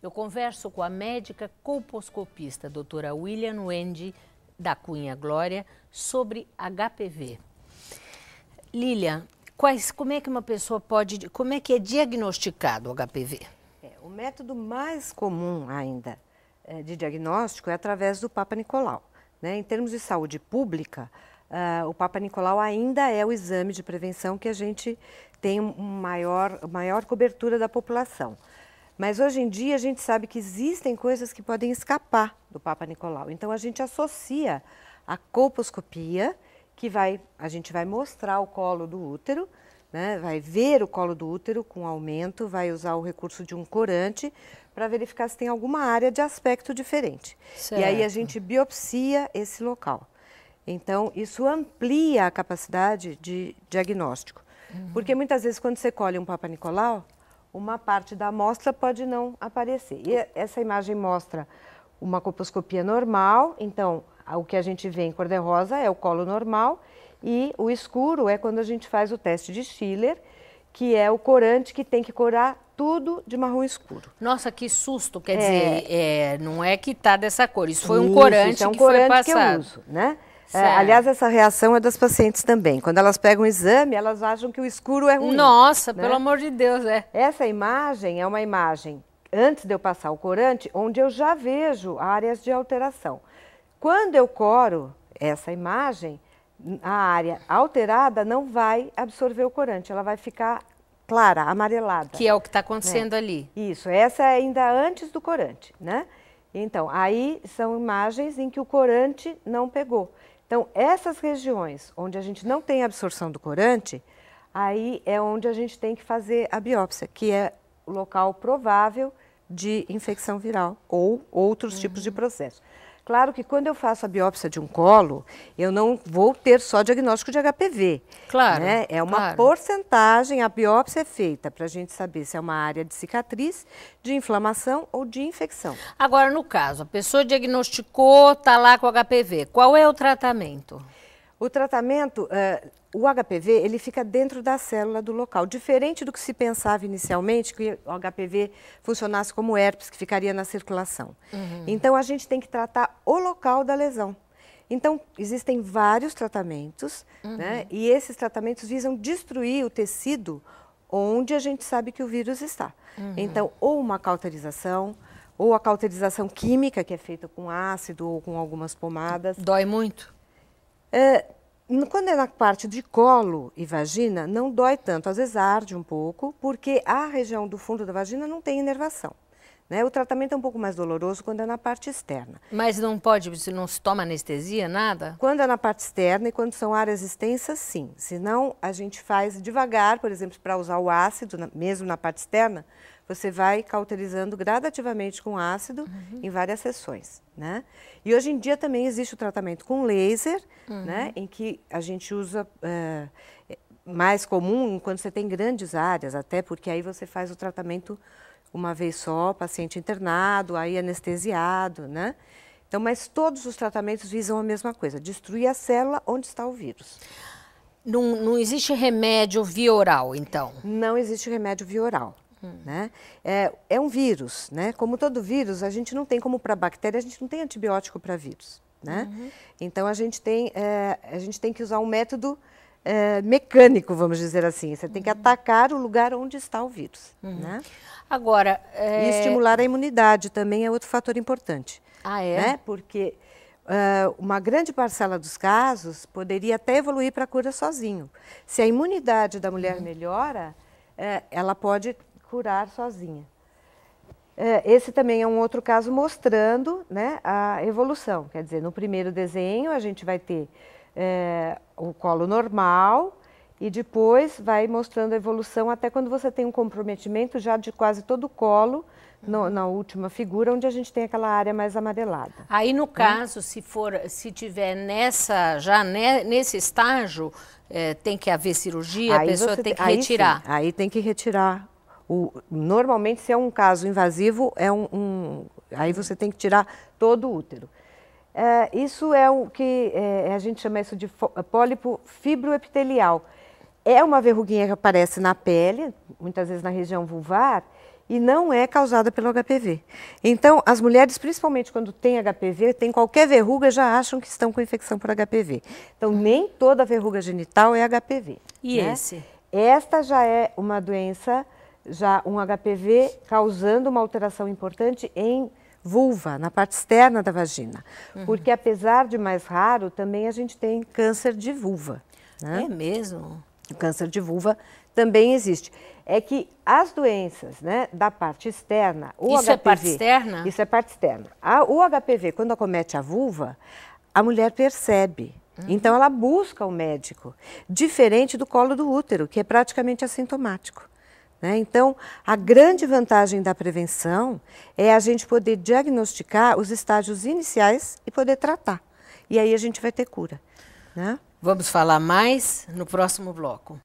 Eu converso com a médica colposcopista, doutora William Wendy da Cunha Glória, sobre HPV. Lilian, como é que uma pessoa pode, como é que é diagnosticado o HPV? O método mais comum ainda de diagnóstico é através do Papa Nicolau, né? Em termos de saúde pública, o Papa Nicolau ainda é o exame de prevenção que a gente tem maior cobertura da população. Mas hoje em dia a gente sabe que existem coisas que podem escapar do Papa Nicolau. Então a gente associa a colposcopia, que a gente vai mostrar o colo do útero, né? Vai ver o colo do útero com aumento, vai usar o recurso de um corante para verificar se tem alguma área de aspecto diferente. Certo. E aí a gente biopsia esse local. Então isso amplia a capacidade de diagnóstico. Porque muitas vezes quando você colhe um Papa Nicolau, uma parte da amostra pode não aparecer. E essa imagem mostra uma colposcopia normal, então o que a gente vê em cor-de-rosa é o colo normal e o escuro é quando a gente faz o teste de Schiller, que é o corante que tem que corar tudo de marrom escuro. Nossa, que susto, quer dizer, não é que tá dessa cor, isso foi um corante isso é um que corante foi passado. que eu uso, né? Aliás, essa reação é das pacientes também. Quando elas pegam o exame, elas acham que o escuro é ruim. Nossa, né? Pelo amor de Deus, Essa imagem é uma imagem, antes de eu passar o corante, onde eu já vejo áreas de alteração. Quando eu coro essa imagem, a área alterada não vai absorver o corante, ela vai ficar clara, amarelada. Que é o que está acontecendo ali. Isso, essa é ainda antes do corante, né? Então, aí são imagens em que o corante não pegou. Então, essas regiões onde a gente não tem absorção do corante, aí é onde a gente tem que fazer a biópsia, que é o local provável de infecção viral ou outros tipos de processo. Claro que quando eu faço a biópsia de um colo, eu não vou ter só diagnóstico de HPV. Claro. Né? É uma porcentagem, a biópsia é feita para a gente saber se é uma área de cicatriz, de inflamação ou de infecção. Agora, no caso, a pessoa diagnosticou, está lá com HPV, qual é o tratamento? O tratamento, o HPV, ele fica dentro da célula do local, diferente do que se pensava inicialmente, que o HPV funcionasse como herpes, que ficaria na circulação. Então, a gente tem que tratar o local da lesão. Então, existem vários tratamentos, né? E esses tratamentos visam destruir o tecido onde a gente sabe que o vírus está. Então, ou uma cauterização, ou a cauterização química, que é feita com ácido ou com algumas pomadas. Dói muito? Quando é na parte de colo e vagina, não dói tanto, às vezes arde um pouco, porque a região do fundo da vagina não tem inervação. Né? O tratamento é um pouco mais doloroso quando é na parte externa. Mas não se toma anestesia, nada? Quando é na parte externa e quando são áreas extensas, sim. Senão, a gente faz devagar, por exemplo, para usar o ácido, mesmo na parte externa, você vai cauterizando gradativamente com ácido em várias sessões, né? E hoje em dia também existe o tratamento com laser, né? Em que a gente usa mais comum quando você tem grandes áreas, até porque aí você faz o tratamento uma vez só, paciente internado, aí anestesiado, né? Então, mas todos os tratamentos visam a mesma coisa, destruir a célula onde está o vírus. Não existe remédio via oral, então? Não existe remédio via oral. Né? É um vírus, né? Como todo vírus, a gente não tem, como para bactéria, a gente não tem antibiótico para vírus, né? Então a gente tem que usar um método mecânico, vamos dizer assim. Você tem que atacar o lugar onde está o vírus, né? Agora, e estimular a imunidade também é outro fator importante. Né? Porque uma grande parcela dos casos poderia até evoluir para a cura sozinho. Se a imunidade da mulher melhora, ela pode curar sozinha. Esse também é um outro caso mostrando, né, a evolução. Quer dizer, no primeiro desenho a gente vai ter o colo normal e depois vai mostrando a evolução até quando você tem um comprometimento já de quase todo o colo, na última figura, onde a gente tem aquela área mais amarelada. Aí, no caso, se tiver nesse estágio, tem que haver cirurgia, a pessoa tem que retirar? Sim, aí tem que retirar. Normalmente, se é um caso invasivo, aí você tem que tirar todo o útero. Isso é o que a gente chama isso de pólipo fibroepitelial. É uma verruguinha que aparece na pele, muitas vezes na região vulvar, e não é causada pelo HPV. Então, as mulheres, principalmente quando têm HPV, tem qualquer verruga, já acham que estão com infecção por HPV. Então, nem toda verruga genital é HPV. E né? esse? Esta já é uma doença, já um HPV causando uma alteração importante em vulva, na parte externa da vagina. Porque apesar de mais raro, também a gente tem câncer de vulva. Né? É mesmo? O câncer de vulva também existe. É que as doenças, né, da parte externa, o Isso HPV... é parte externa? Isso é parte externa. O HPV, quando acomete a vulva, a mulher percebe. Então, ela busca o médico, diferente do colo do útero, que é praticamente assintomático. Né? Então, a grande vantagem da prevenção é a gente poder diagnosticar os estágios iniciais e poder tratar. E aí a gente vai ter cura. Né? Vamos falar mais no próximo bloco.